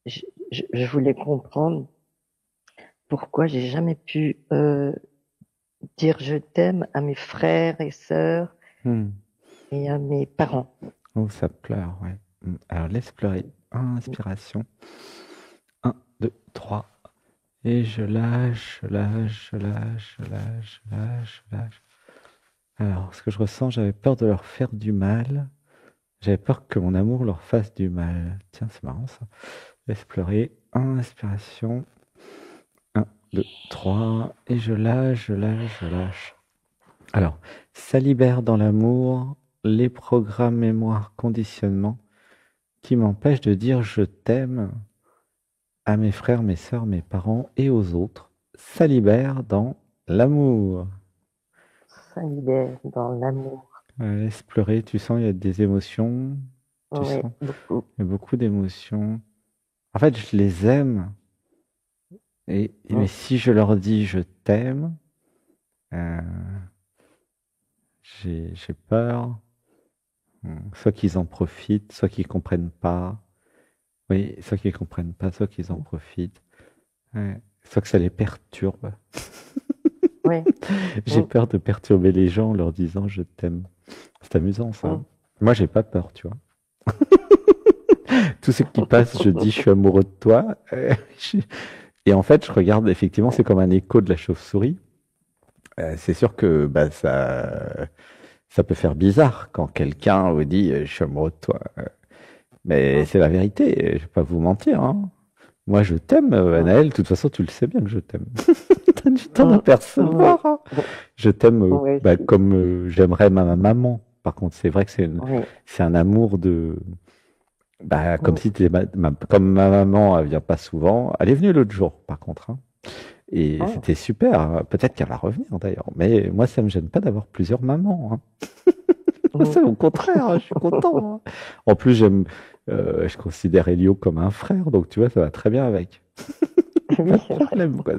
je, je voulais comprendre pourquoi j'ai jamais pu dire je t'aime à mes frères et sœurs Hmm. et à mes parents. Oh, ça pleure, ouais. Alors, laisse pleurer. Inspiration. Un, 2, 3. Et je lâche, je lâche, je lâche, je lâche, je lâche, je lâche. Alors, ce que je ressens, j'avais peur de leur faire du mal. J'avais peur que mon amour leur fasse du mal. Tiens, c'est marrant ça. Laisse pleurer. Inspiration. Un, 2, 3. Et je lâche, je lâche, je lâche. Alors, ça libère dans l'amour les programmes mémoire conditionnement qui m'empêchent de dire je t'aime à mes frères, mes sœurs, mes parents et aux autres. Ça libère dans l'amour. Ça libère dans l'amour. Laisse pleurer, tu sens, il y a des émotions. Tu Oui, sens, beaucoup. il y a beaucoup d'émotions. En fait, je les aime. Mais Mm. si je leur dis je t'aime, euh, j'ai peur. Soit qu'ils en profitent, soit qu'ils comprennent pas. Oui, soit qu'ils comprennent pas, soit qu'ils en profitent. Ouais. Soit que ça les perturbe. Oui. J'ai Mm. peur de perturber les gens en leur disant je t'aime. C'est amusant ça, hein. Mm. Moi, j'ai pas peur, tu vois. Tout ce qui passe, je dis je suis amoureux de toi. Et en fait, je regarde, effectivement, c'est comme un écho de la chauve-souris. C'est sûr que bah, ça peut faire bizarre quand quelqu'un vous dit je suis amoureux de toi. Mais Mm. c'est la vérité, je vais pas vous mentir, hein. Moi, je t'aime, Mm. Anaël. De toute façon, tu le sais bien que je t'aime. T'as dû t'en Mm. Oui. apercevoir, hein. Je t'aime Oui, bah, si. comme j'aimerais ma maman. Par contre, c'est vrai que Oui. c'est un amour de, bah, comme Mm. si comme ma maman, elle vient pas souvent. Elle est venue l'autre jour, par contre, hein. Et Oh. c'était super, hein. Peut-être qu'elle va revenir d'ailleurs. Mais moi, ça me gêne pas d'avoir plusieurs mamans, hein. Mm. C'est au contraire, hein, je suis content, hein. En plus, je considère Elio comme un frère, donc tu vois, ça va très bien avec. Pas Oui, de c'est vrai. problème, quoi.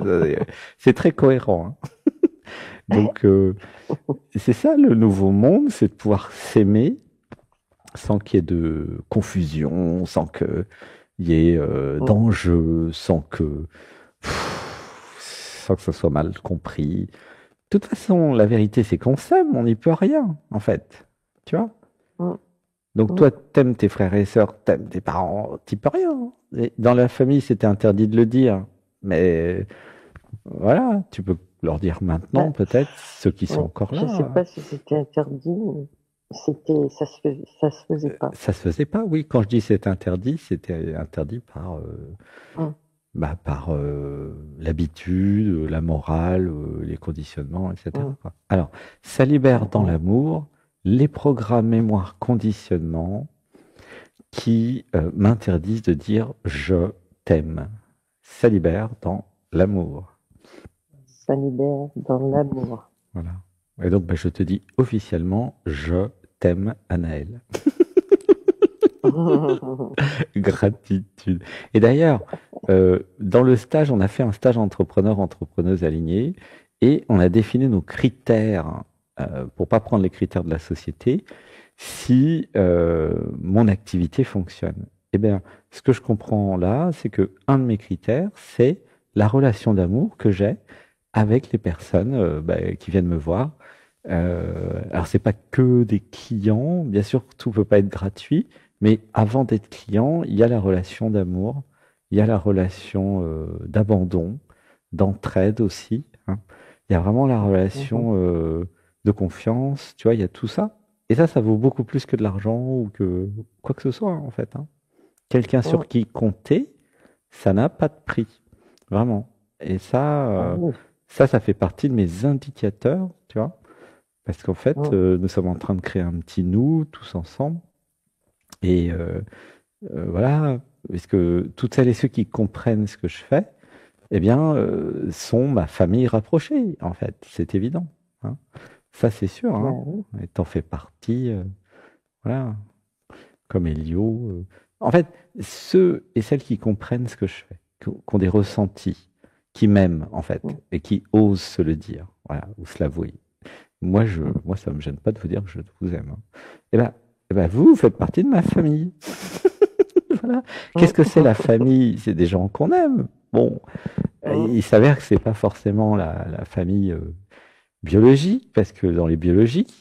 C'est très cohérent, hein. Donc, c'est ça le nouveau monde, c'est de pouvoir s'aimer sans qu'il y ait de confusion, sans qu'il y ait Mm. d'enjeux, sans que ça soit mal compris. De toute façon, la vérité, c'est qu'on s'aime, on n'y peut rien, en fait. Tu vois? Mm. Donc Mm. toi, t'aimes tes frères et sœurs, t'aimes tes parents, t'y peux rien. Et dans la famille, c'était interdit de le dire. Mais voilà, tu peux leur dire maintenant, Bah, peut-être, ceux qui oui. sont encore Je sais là. pas si c'était interdit, mais ça se faisait pas. Ça se faisait pas, oui. Quand je dis c'est interdit, c'était interdit par, Mm. bah, par l'habitude, la morale, les conditionnements, etc., Mm. quoi. Alors, ça libère dans Mm. l'amour les programmes mémoire conditionnement qui m'interdisent de dire je t'aime. Ça libère dans l'amour. Ça libère dans l'amour. Voilà. Et donc, bah, je te dis officiellement, je t'aime, Anaël. Gratitude. Et d'ailleurs, dans le stage, on a fait un stage entrepreneur-entrepreneuse alignée et on a défini nos critères pour pas prendre les critères de la société si mon activité fonctionne. Eh bien, ce que je comprends là, c'est que un de mes critères, c'est la relation d'amour que j'ai avec les personnes bah, qui viennent me voir. Alors, c'est pas que des clients, bien sûr, tout peut pas être gratuit, mais avant d'être client, il y a la relation d'amour, il y a la relation d'abandon, d'entraide aussi, hein. Il y a vraiment la Mhm. relation de confiance, tu vois, il y a tout ça. Et ça vaut beaucoup plus que de l'argent ou que quoi que ce soit, en fait, hein. Quelqu'un Mm. sur qui compter, ça n'a pas de prix, vraiment. Et Ah oui. ça fait partie de mes indicateurs, tu vois, parce qu'en fait, Mm. nous sommes en train de créer un petit nous tous ensemble. Et voilà, parce que toutes celles et ceux qui comprennent ce que je fais, eh bien, sont ma famille rapprochée, en fait. C'est évident, hein. Ça, c'est sûr, Bah hein. oui. Et t'en fais partie, voilà, comme Elio. En fait, ceux et celles qui comprennent ce que je fais, qui ont des ressentis, qui m'aiment, en fait, Mm. et qui osent se le dire, voilà, ou se l'avouer. Moi, ça me gêne pas de vous dire que je vous aime, hein. Eh ben, vous faites partie de ma famille. Voilà. Qu'est-ce que c'est la famille? C'est des gens qu'on aime. Bon, il s'avère que c'est pas forcément la famille biologique, parce que dans les biologiques,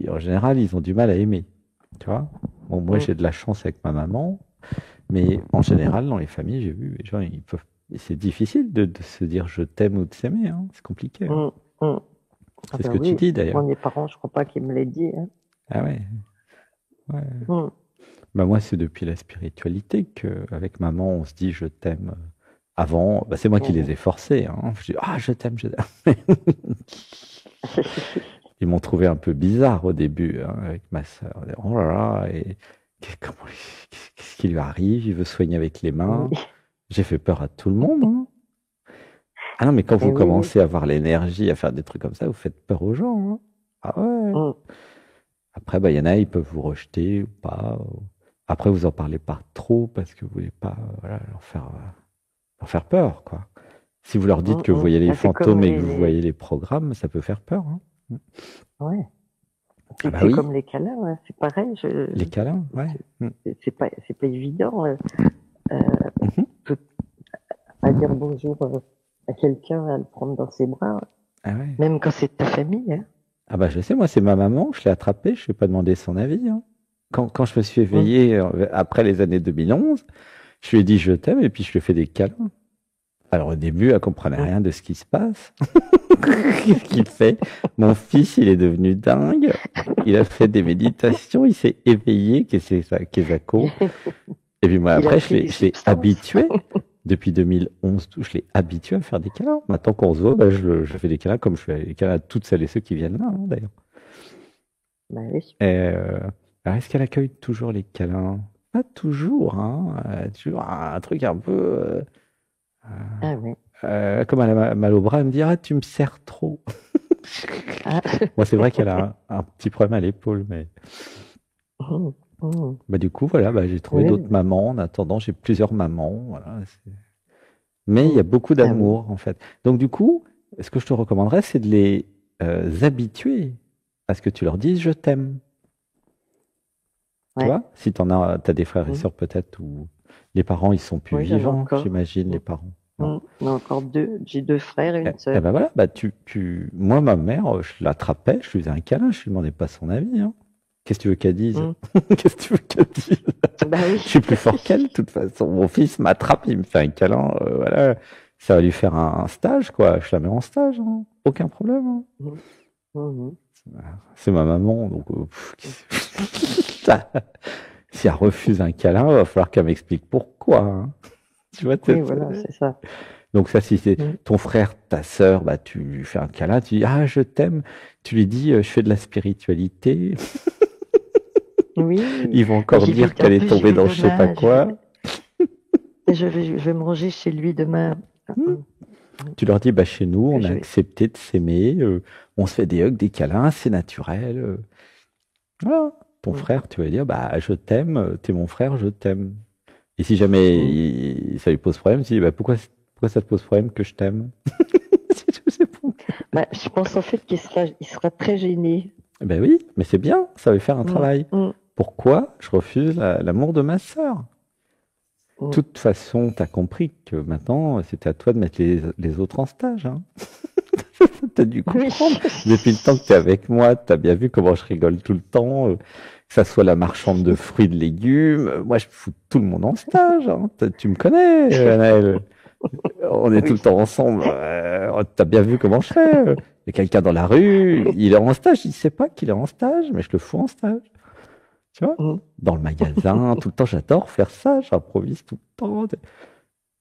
en général, ils ont du mal à aimer. Tu vois? Bon, moi, j'ai de la chance avec ma maman, mais en général, dans les familles, j'ai vu, les gens, c'est difficile de se dire je t'aime ou de s'aimer, hein. C'est compliqué, hein. Ah C'est ce ben que tu oui, dis d'ailleurs. moi mes parents, je crois pas qu'ils me l'aient dit. Hein. Ah ouais. Bah moi, c'est depuis la spiritualité que, avec maman, on se dit je t'aime. Avant, bah, c'est moi qui les ai forcés, hein. Je dis ah je t'aime, je t'aime. Ils m'ont trouvé un peu bizarre au début, hein, avec ma sœur. Oh là là, et qu'est-ce qui lui arrive? Il veut soigner avec les mains. J'ai fait peur à tout le monde, hein. Ah non, mais quand vous commencez à avoir l'énergie, à faire des trucs comme ça, vous faites peur aux gens, hein. Ah ouais. Après, bah, y en a, ils peuvent vous rejeter ou pas. Après, vous en parlez pas trop parce que vous voulez pas, voilà, leur faire peur, quoi. Si vous leur dites que vous voyez les fantômes et que vous voyez les programmes, ça peut faire peur, hein. Ouais. Ah bah C'est oui. comme les câlins, hein, c'est pareil. Les câlins, ouais. C'est pas évident. À dire bonjour à quelqu'un, à le prendre dans ses bras, Ah ouais. même quand c'est de ta famille. Hein. Ah bah je sais, moi c'est ma maman, je l'ai attrapée, je lui ai pas demandé son avis, hein. Quand je me suis éveillé après les années 2011, je lui ai dit je t'aime et puis je lui ai fait des câlins. Alors au début, elle comprenait rien de ce qui se passe. Qu'est-ce qu'il fait? Mon fils, il est devenu dingue. Il a fait des méditations, il s'est éveillé, qu'est-ce que c'est ça, Kezako. Et puis moi après, je l'ai habitué. Depuis 2011, je l'ai habitué à faire des câlins. Maintenant qu'on se voit, bah, je fais des câlins comme je fais des câlins à toutes celles et ceux qui viennent là, hein, d'ailleurs. Bah oui. Alors, est-ce qu'elle accueille toujours les câlins? Pas toujours, hein. Toujours un truc un peu... Ah oui. Comme elle a mal au bras, elle me dit ah, tu me serres trop. Moi, c'est vrai qu'elle a un petit problème à l'épaule, mais... Bah, du coup, voilà, bah, j'ai trouvé d'autres mamans. En attendant, j'ai plusieurs mamans. Voilà, mais il y a beaucoup d'amour, en fait. Donc, du coup, ce que je te recommanderais, c'est de les habituer à ce que tu leur dises je t'aime. Tu vois, si t'as des frères et sœurs peut-être, ou les parents, ils sont plus vivants, j'imagine, les parents. On a encore deux. J'ai 2 frères et une sœur. Eh ben voilà, bah moi, ma mère, je l'attrapais, je lui faisais un câlin, je lui demandais pas son avis, hein. Qu'est-ce que tu veux qu'elle dise? Qu'est-ce que tu veux qu'elle dise? Bah oui. Je suis plus fort qu'elle, de toute façon. Mon fils m'attrape, il me fait un câlin, voilà. Ça va lui faire un stage, quoi. Je la mets en stage, hein. Aucun problème, hein. C'est ma maman, donc si elle refuse un câlin, il va falloir qu'elle m'explique pourquoi, hein. Tu vois, oui, voilà, c'est ça. Donc ça, si c'est ton frère, ta sœur, bah tu lui fais un câlin, tu dis ah je t'aime, tu lui dis je fais de la spiritualité. Oui. Ils vont encore dire qu'elle est tombée dans je sais pas quoi. Je vais me ranger chez lui demain. Tu leur dis bah chez nous on a accepté de s'aimer, on se fait des hugs, des câlins, c'est naturel. Voilà. Ton frère, tu vas dire bah je t'aime, t'es mon frère, je t'aime. Et si jamais ça lui pose problème, tu dis bah pourquoi ça te pose problème que je t'aime? Bah, je pense en fait qu'il sera très gêné. Ben oui, mais c'est bien, ça va faire un travail. Pourquoi je refuse l'amour de ma sœur? De toute façon, tu as compris que maintenant, c'était à toi de mettre les autres en stage, hein. T'as dû comprendre. Depuis le temps que tu es avec moi, tu as bien vu comment je rigole tout le temps. Que ça soit la marchande de fruits, de légumes. Moi, je fous tout le monde en stage, hein. Tu me connais, Anaëlle. On est tout le temps ensemble. T'as bien vu comment je fais. Il y a quelqu'un dans la rue, il est en stage. Il ne sait pas qu'il est en stage, mais je le fous en stage. Tu vois, dans le magasin, tout le temps, j'adore faire ça. J'improvise tout le temps.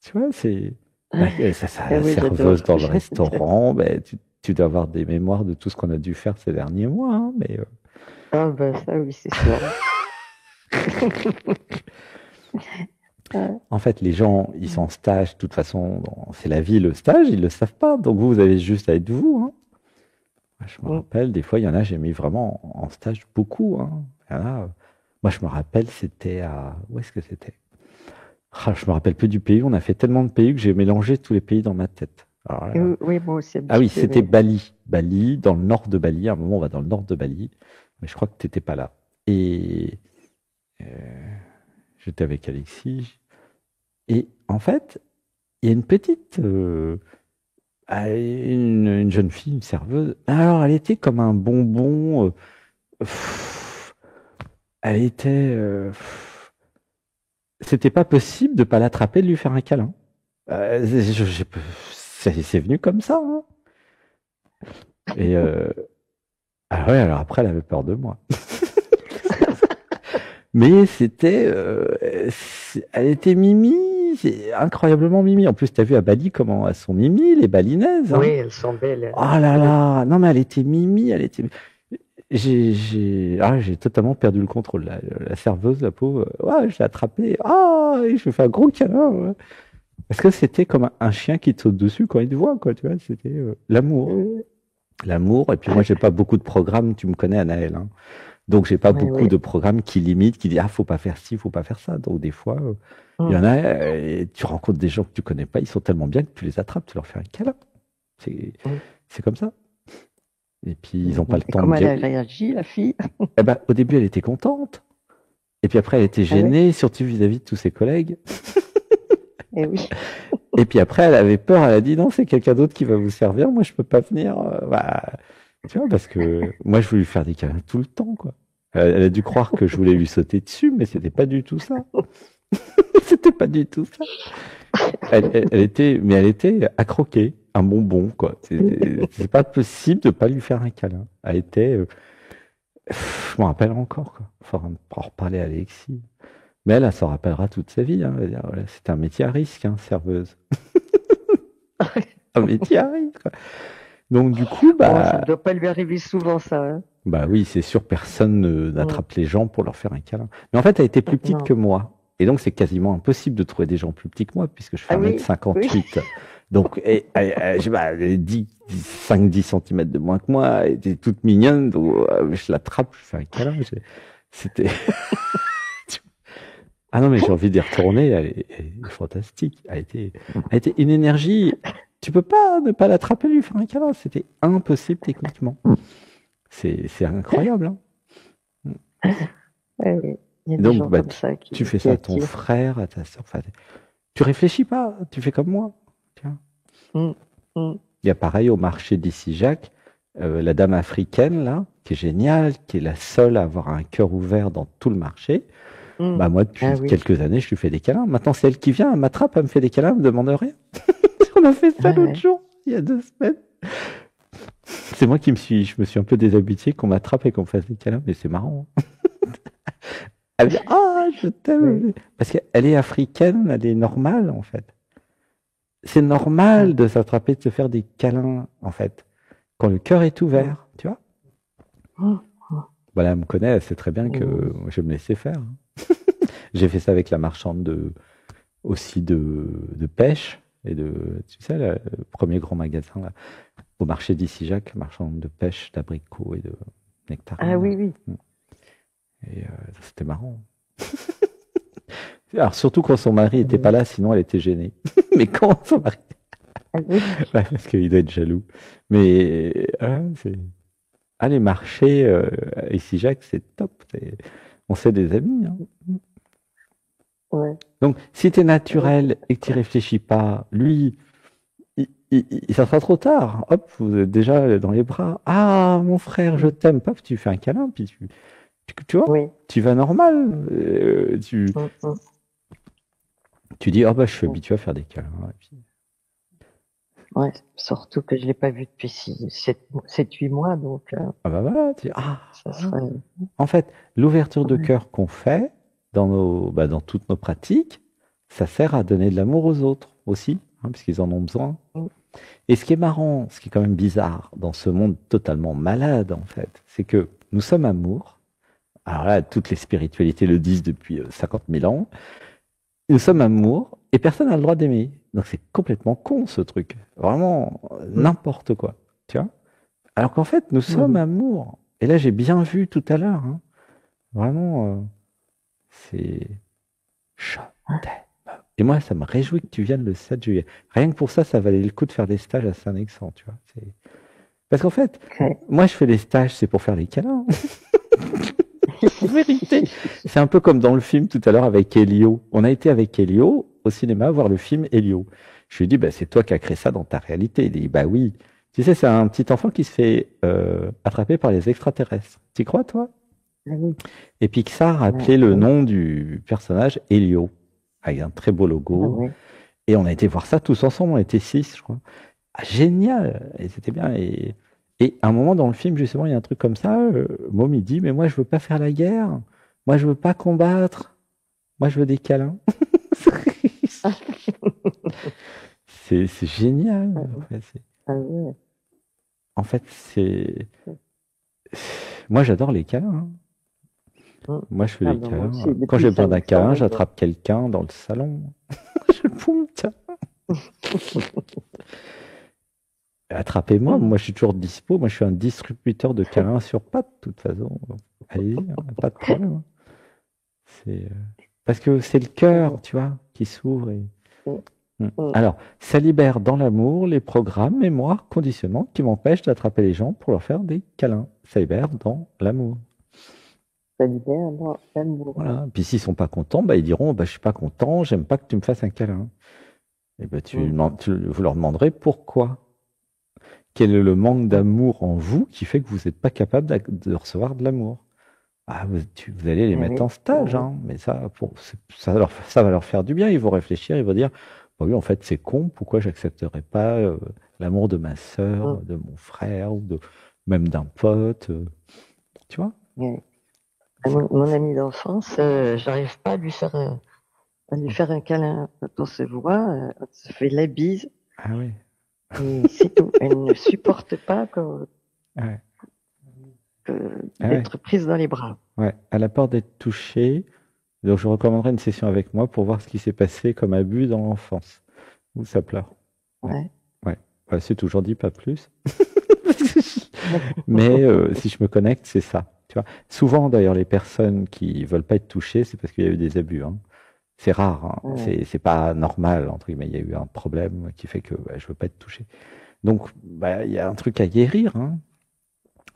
Tu vois, c'est la serveuse dans le restaurant. Ben, tu dois avoir des mémoires de tout ce qu'on a dû faire ces derniers mois. Hein, mais ah ben ça, oui, c'est sûr. En fait, les gens, ils sont en stage, de toute façon, c'est la vie, le stage, ils ne le savent pas. Donc vous avez juste à être vous, hein. Je me rappelle, des fois, il y en a, j'ai mis vraiment en stage beaucoup, hein. Il y en a, moi, je me rappelle, c'était à... Où est-ce que c'était? Je me rappelle plus du pays. On a fait tellement de pays que j'ai mélangé tous les pays dans ma tête. Alors, oui, moi aussi. Ah oui, c'était Bali. Bali, dans le nord de Bali. À un moment, on va dans le nord de Bali. Mais je crois que tu n'étais pas là. Et... j'étais avec Alexis. Et en fait, il y a une petite, une jeune fille, une serveuse. Alors, elle était comme un bonbon. Pff, elle était. C'était pas possible de pas l'attraper, de lui faire un câlin. C'est venu comme ça. Hein. Et ah ouais, alors après, elle avait peur de moi. Mais c'était, elle était mimi, c'est incroyablement mimi. En plus, t'as vu à Bali comment elles sont mimi, les balinaises. Hein. Oui, elles sont belles. Oh là là, non mais elle était mimi, elle était. J'ai totalement perdu le contrôle. La serveuse, la pauvre, ouais, je l'ai attrapée. Ah, et je lui fais un gros câlin. Ouais. Parce que c'était comme un chien qui te saute dessus quand il te voit, quoi. Tu vois, c'était l'amour, l'amour. Et puis moi, j'ai pas beaucoup de programmes. Tu me connais, Anaël. Hein. Donc, j'ai pas beaucoup de programmes qui limitent, qui disent, ah, faut pas faire ci, faut pas faire ça. Donc, des fois, il y en a, et tu rencontres des gens que tu connais pas, ils sont tellement bien que tu les attrapes, tu leur fais un câlin. C'est comme ça. Et puis, ils n'ont pas le temps comment elle a réagi, la fille? Eh ben, au début, elle était contente. Et puis après, elle était gênée, surtout vis-à-vis de tous ses collègues. Eh oui. Et puis après, elle avait peur, elle a dit, non, c'est quelqu'un d'autre qui va vous servir, moi, je peux pas venir. Bah, tu vois, parce que moi, je voulais lui faire des câlins tout le temps, quoi. Elle a dû croire que je voulais lui sauter dessus, mais c'était pas du tout ça. C'était pas du tout ça. Elle était à croquer, un bonbon, quoi. C'est pas possible de pas lui faire un câlin. Elle était, je m'en rappelle encore, quoi. Faut en reparler à Alexis. Mais elle s'en rappellera toute sa vie. Hein. Voilà, c'est un métier à risque, hein, serveuse. Un métier à risque, quoi. Donc du coup, bah. Ça ne doit pas lui arriver souvent, ça. Hein. Bah oui, c'est sûr, personne n'attrape les gens pour leur faire un câlin. Mais en fait, elle était plus petite que moi. Et donc, c'est quasiment impossible de trouver des gens plus petits que moi, puisque je fais 1m58. Oui. Donc, je sais pas, 5-10 cm de moins que moi, elle était toute mignonne, donc je l'attrape, je fais un câlin. C'était... Ah non, mais j'ai envie d'y retourner, elle est fantastique. Elle était une énergie, tu peux pas ne pas l'attraper, lui faire un câlin, c'était impossible techniquement. C'est incroyable. Hein. Oui. Donc, bah, tu fais ça à ton frère, à ta soeur. Enfin, tu réfléchis pas, tu fais comme moi. Tiens. Il y a pareil au marché d'ici Jacques, la dame africaine, là, qui est géniale, qui est la seule à avoir un cœur ouvert dans tout le marché. Bah, moi, depuis quelques années, je lui fais des câlins. Maintenant, c'est elle qui vient, elle m'attrape, elle me fait des câlins, elle me demande rien. On a fait ça l'autre jour, il y a 2 semaines. C'est moi je me suis un peu déshabitué qu'on m'attrape et qu'on me fasse des câlins, mais c'est marrant. Elle dit, ah, je t'aime. Parce qu'elle est africaine, elle est normale, en fait. C'est normal de s'attraper, de se faire des câlins, en fait. Quand le cœur est ouvert, tu vois. Voilà, elle me connaît, elle sait très bien que je vais me laisser faire. J'ai fait ça avec la marchande aussi de pêche et tu sais, le premier grand magasin, là, au marché d'ici Jacques, marchande de pêche, d'abricots et de nectarines. Ah oui, oui. Et c'était marrant. Alors surtout quand son mari n'était pas là, sinon elle était gênée. Mais quand son mari... ouais, parce qu'il doit être jaloux. Mais les marchés ici Jacques, c'est top. On sait des amis. Hein. Ouais. Donc si tu es naturel et que tu réfléchis pas, lui, ça sera trop tard. Hop, vous êtes déjà dans les bras. Ah, mon frère, je t'aime. Paf, tu fais un câlin, puis tu vois, tu vas normal. Tu dis, oh bah, je suis habitué à faire des câlins. Et puis... Ouais, surtout que je l'ai pas vu depuis 7-8 mois, donc. Ah bah voilà, ça serait... En fait, l'ouverture de cœur qu'on fait dans toutes nos pratiques, ça sert à donner de l'amour aux autres aussi, hein, parce qu'ils en ont besoin. Et ce qui est marrant, ce qui est quand même bizarre dans ce monde totalement malade, en fait, c'est que nous sommes amour. Alors là, toutes les spiritualités le disent depuis 50 000 ans. Nous sommes amour et personne n'a le droit d'aimer. Donc c'est complètement con ce truc. Vraiment n'importe quoi. Tu vois ? Alors qu'en fait, nous sommes amour. Et là, j'ai bien vu tout à l'heure. Hein. Vraiment, c'est... Je t'aime. Et moi, ça me réjouit que tu viennes le 7 juillet. Rien que pour ça, ça valait le coup de faire des stages à Saint-Nexent, tu vois. Parce qu'en fait, moi, je fais des stages, c'est pour faire les câlins. En vérité, c'est un peu comme dans le film tout à l'heure avec Elio. On a été avec Elio au cinéma voir le film Elio. Je lui ai dit, bah, c'est toi qui as créé ça dans ta réalité. Il dit, bah oui. Tu sais, c'est un petit enfant qui se fait attraper par les extraterrestres. T'y crois, toi? Ah oui, Et Pixar a ouais, appelé le ouais, nom du personnage Elio, avec un très beau ah logo. ouais. Et on a été voir ça tous ensemble, on était 6, je crois. Ah, génial! Et c'était bien. Et à un moment dans le film, justement, il y a un truc comme ça. Môme, il dit, mais moi, je veux pas faire la guerre. Moi, je veux pas combattre. Moi, je veux des câlins. C'est génial. Ah ouais, ah ouais. En fait, c'est. Moi, j'adore les câlins, hein. Hum. Moi, je fais Ah des ben moi aussi, câlins. Quand depuis j'ai besoin d'un 5 ans, câlin, je vois. j'attrape quelqu'un dans le salon. Je le poum, tiens. Attrapez-moi. Hum. Moi, je suis toujours dispo. Moi, je suis un distributeur de câlins sur pattes, de toute façon. Allez-y, hein, pas de problème, hein. C'est parce que c'est le cœur, tu vois, qui s'ouvre. Hum, hum. Alors, ça libère dans l'amour les programmes, mémoires, conditionnements qui m'empêchent d'attraper les gens pour leur faire des câlins. Ça libère dans l'amour. Ça libère dans l'amour. Voilà. Puis s'ils sont pas contents, bah, ils diront, bah, je suis pas content, j'aime pas que tu me fasses un câlin. Et ben, Hum. vous leur demanderez pourquoi. Quel est le manque Hum. d'amour en vous qui fait que vous n'êtes pas capable de recevoir de l'amour? Ah, vous allez les Eh mettre oui, en ah stage, oui. hein, mais ça va leur faire du bien. Ils vont réfléchir, ils vont dire, bah oui, en fait, c'est con, pourquoi j'accepterais pas l'amour de ma sœur, Hum. de mon frère, ou même d'un pote, tu vois? Ouais. Ah, C'est mon ami d'enfance, j'arrive pas à lui faire un câlin. Quand on se voit, on se fait la bise Ah oui, et c'est tout. Elle ne supporte pas ouais, ouais, d'être prise dans les bras. ouais. Elle a peur d'être touchée, donc je recommanderais une session avec moi pour voir ce qui s'est passé comme abus dans l'enfance, où ça pleure. Ouais, Ouais. ouais. Ouais, c'est toujours dit, pas plus. Mais si je me connecte, c'est ça. Tu vois. Souvent, d'ailleurs, les personnes qui veulent pas être touchées, c'est parce qu'il y a eu des abus, hein. C'est rare, hein. Ouais. C'est pas normal, entre guillemets. Il y a eu un problème qui fait que bah, je veux pas être touché. Donc, bah, il y a un truc à guérir, hein.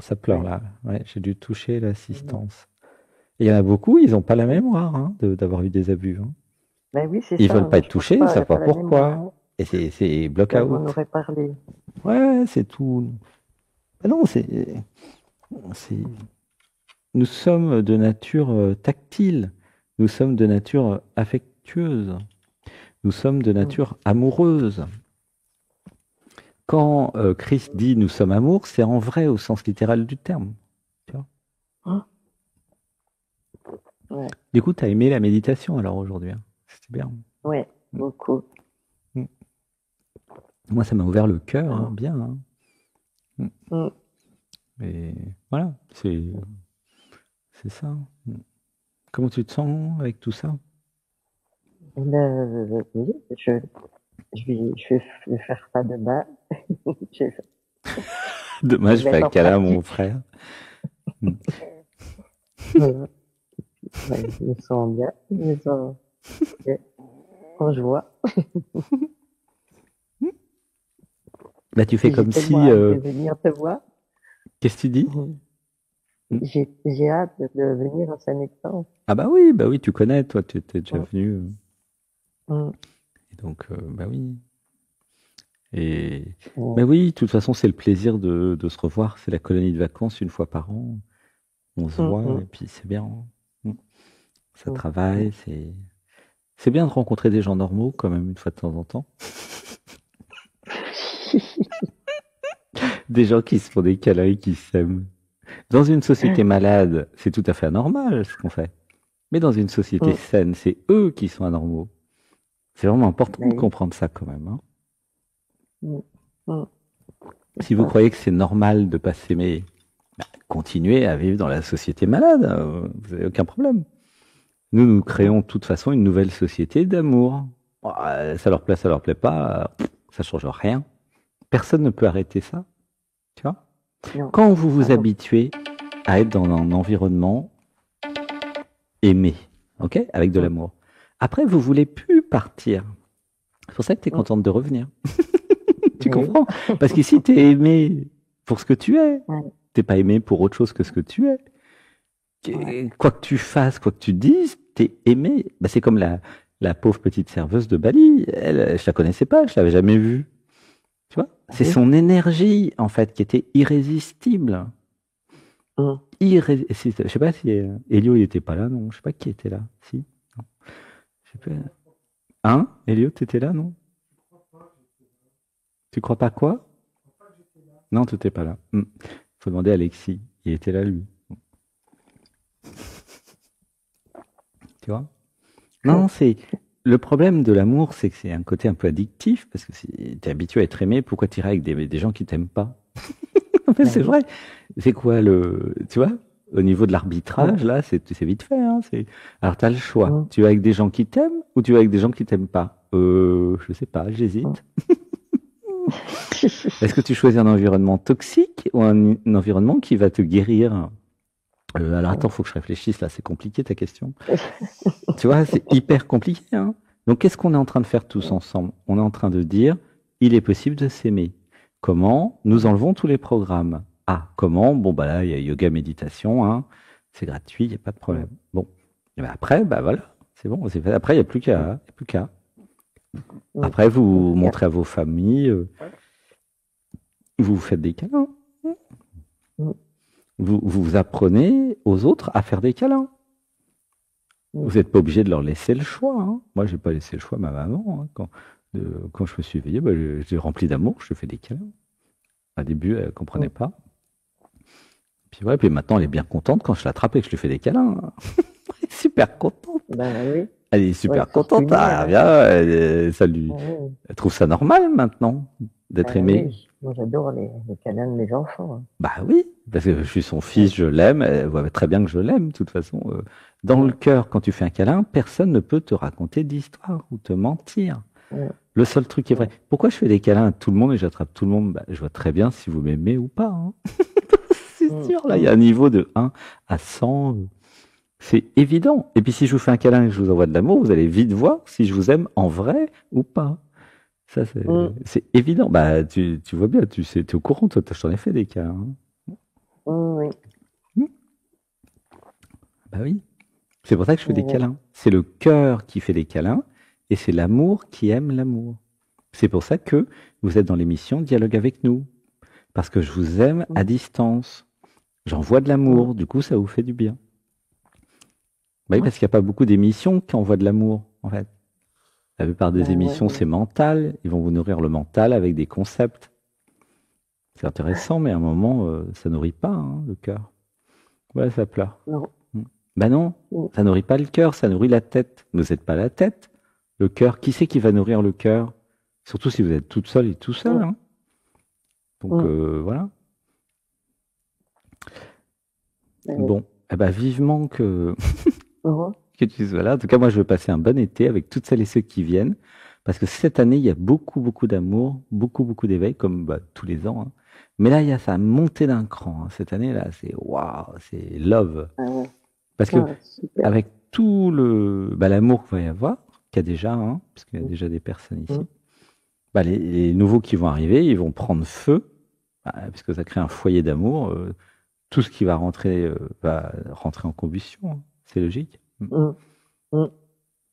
Ça pleure Ouais. là. Ouais, j'ai dû toucher l'assistance. Et il y en a beaucoup, ils n'ont pas la mémoire hein, d'avoir eu des abus, hein. Ben oui, c'est Ils ça. veulent pas Hein. être Je pense touchés, ils pas, elle savent n'a pas pas la mémoire. pourquoi. Et c'est block Elle m'en out. aurait parlé. Ouais, c'est tout. Ah non, c'est nous sommes de nature tactile, nous sommes de nature affectueuse, nous sommes de Hum. nature amoureuse. Quand Christ dit nous sommes amour, c'est en vrai au sens littéral du terme. Tu vois. Hein. Ouais. Du coup, tu as aimé la méditation alors aujourd'hui, hein. C'était bien. Ouais. Mm. Beaucoup. Mm. Moi, ça m'a ouvert le cœur, hein, Vraiment. bien, hein. Mm. Hum. Et voilà, c'est ça. Mm. Comment tu te sens avec tout ça? Oui, je vais faire ça demain. Je, Demain, je je vais fais un être en câlin à mon pratique. frère. Mm. Voilà. Ouais, je me sens bien. Je me sens bien. En joie. Bah, tu fais Et j'ai comme tellement si. hâte de venir te voir. Qu'est-ce que tu dis? Mhm. Mm. J'ai hâte de venir à Saint-Nectaire. Ah bah oui, tu connais, toi, tu étais déjà Hum. venu. Hum. Et donc, bah oui. Et Ouais. mais oui, de toute façon, c'est le plaisir de se revoir. C'est la colonie de vacances une fois par an. On se Hum. voit Hum. et puis c'est bien, hein. Mm. Ça Hum. travaille, c'est bien de rencontrer des gens normaux quand même une fois de temps en temps. Des gens qui se font des câlins et qui s'aiment. Dans une société malade, c'est tout à fait anormal ce qu'on fait. Mais dans une société Hum. saine, c'est eux qui sont anormaux. C'est vraiment important de Mais oui. comprendre ça quand même, hein. Hum. Hum. Si vous Ça. croyez que c'est normal de pas s'aimer, continuez à vivre dans la société malade, vous n'avez aucun problème. Nous Hum. créons de toute façon une nouvelle société d'amour. Ça leur plaît, ça leur plaît pas, ça change rien. Personne ne peut arrêter ça, tu vois. Non. Quand vous Ah vous non. habituez à être dans un environnement aimé, ok, avec de Hum. l'amour, après vous voulez plus partir. C'est pour ça que tu es Hum. contente de revenir. Tu Mais oui. comprends? Parce qu'ici, tu es aimé pour ce que tu es. Ouais. T'es pas aimé pour autre chose que ce que tu es. Quoi que tu fasses, quoi que tu dises, t'es aimé. Bah, c'est comme la pauvre petite serveuse de Bali. Elle, je la connaissais pas, je l'avais jamais vue. Tu vois? C'est Oui. son énergie, en fait, qui était irrésistible. Hum. Je sais pas si Elio, il était pas là, non? Je sais pas qui était là. Si? Non. Je sais pas. Hein? Elio, t'étais là, non? Tu crois pas quoi? Non, tu n'étais pas là. Faut demander à Alexis. Il était là, lui. Tu vois? Non, c'est le problème de l'amour, c'est que c'est un côté un peu addictif parce que si t'es habitué à être aimé, pourquoi t'irais avec des gens qui t'aiment pas? Mais c'est vrai. C'est quoi tu vois? Au niveau de l'arbitrage, là, c'est vite fait, hein. Alors t'as le choix. Tu vas avec des gens qui t'aiment ou tu vas avec des gens qui t'aiment pas? Je sais pas, j'hésite. Est-ce que tu choisis un environnement toxique ou un environnement qui va te guérir? Alors attends, faut que je réfléchisse là, c'est compliqué ta question. Tu vois, c'est hyper compliqué, hein. Donc qu'est-ce qu'on est en train de faire tous ensemble? On est en train de dire, il est possible de s'aimer. Comment? Nous enlevons tous les programmes. Ah, comment? Bon, bah là, il y a yoga, méditation, hein. C'est gratuit, il n'y a pas de problème. Bon. Et ben après, bah voilà, c'est bon, c'est fait. Après, il n'y a plus qu'à. Il y a plus qu'à. Après, vous montrez à vos familles, vous vous faites des câlins. Vous apprenez aux autres à faire des câlins. Vous n'êtes pas obligé de leur laisser le choix, hein. Moi, j'ai pas laissé le choix à ma maman, hein. Quand je me suis éveillé, bah, j'ai rempli d'amour, je lui fais des câlins. Au début, elle comprenait pas. Puis ouais, puis maintenant, elle est bien contente quand je l'attrape et que je lui fais des câlins. Elle est super contente. Ben oui. Elle est super contente. Ah, bien, elle trouve ça normal maintenant d'être aimée. Oui. Moi, j'adore les câlins de mes enfants. Bah oui, parce que je suis son fils, je l'aime. Elle voit très bien que je l'aime, de toute façon. Dans le cœur, quand tu fais un câlin, personne ne peut te raconter d'histoire ou te mentir. Le seul truc qui est vrai. Pourquoi je fais des câlins à tout le monde et j'attrape tout le monde? Bah, je vois très bien si vous m'aimez ou pas, hein. C'est sûr, là, il y a un niveau de 1 à 100. C'est évident. Et puis si je vous fais un câlin et que je vous envoie de l'amour, vous allez vite voir si je vous aime en vrai ou pas. Ça, c'est évident. Bah, tu vois bien, tu sais, t'es au courant, toi, je t'en ai fait des câlins, hein. Oui. Bah oui. C'est pour ça que je fais des câlins. C'est le cœur qui fait des câlins et c'est l'amour qui aime l'amour. C'est pour ça que vous êtes dans l'émission Dialogue avec nous. Parce que je vous aime à distance. J'envoie de l'amour, du coup, ça vous fait du bien. Bah oui, parce qu'il n'y a pas beaucoup d'émissions qui envoient de l'amour, en fait. La plupart des émissions, c'est mental. Ils vont vous nourrir le mental avec des concepts. C'est intéressant, mais à un moment, ça nourrit pas, hein, le cœur. Ouais, ça pleure. Non. Bah non, ça nourrit pas le cœur, ça nourrit la tête. Vous n'êtes pas la tête. Le cœur, qui c'est qui va nourrir le cœur? Surtout si vous êtes toute seule et tout seul, hein. Donc voilà. Bon, eh ben, vivement que tu sois là. En tout cas, moi, je veux passer un bon été avec toutes celles et ceux qui viennent. Parce que cette année, il y a beaucoup, beaucoup d'amour, beaucoup, beaucoup d'éveil, comme tous les ans, hein. Mais là, il y a ça montée d'un cran, hein. Cette année-là, c'est waouh, c'est love. Parce que avec tout l'amour qu'il va y avoir, qu'il y a déjà, hein, parce qu'il y a déjà des personnes ici, les nouveaux qui vont arriver, ils vont prendre feu, puisque ça crée un foyer d'amour. Tout ce qui va rentrer en combustion, hein. C'est logique.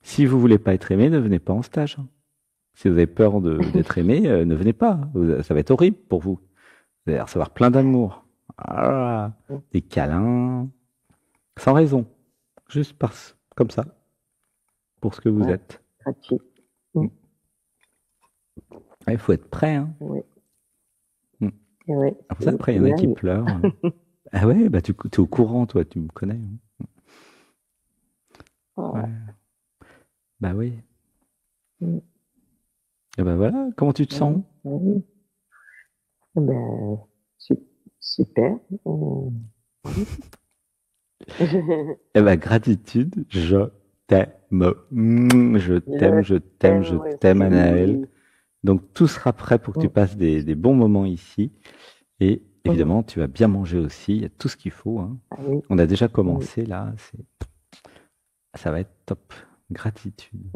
Si vous voulez pas être aimé, ne venez pas en stage, hein. Si vous avez peur d'être aimé, ne venez pas. Ça va être horrible pour vous. Vous allez recevoir plein d'amour. Des câlins. Sans raison. Juste comme ça. Pour ce que vous êtes. Il faut être prêt, hein. Après, il y en a qui pleurent. Ah ouais, bah tu es au courant, toi, tu me connais, hein. Ouais. Bah oui. Et ben voilà, comment tu te sens? Ben, super. Eh ben, gratitude, je t'aime. Je t'aime, je t'aime, je t'aime, Anaëlle. Donc, tout sera prêt pour que tu passes des bons moments ici. Et évidemment, tu vas bien manger aussi. Il y a tout ce qu'il faut, hein. On a déjà commencé, là. Ça va être top. Gratitude.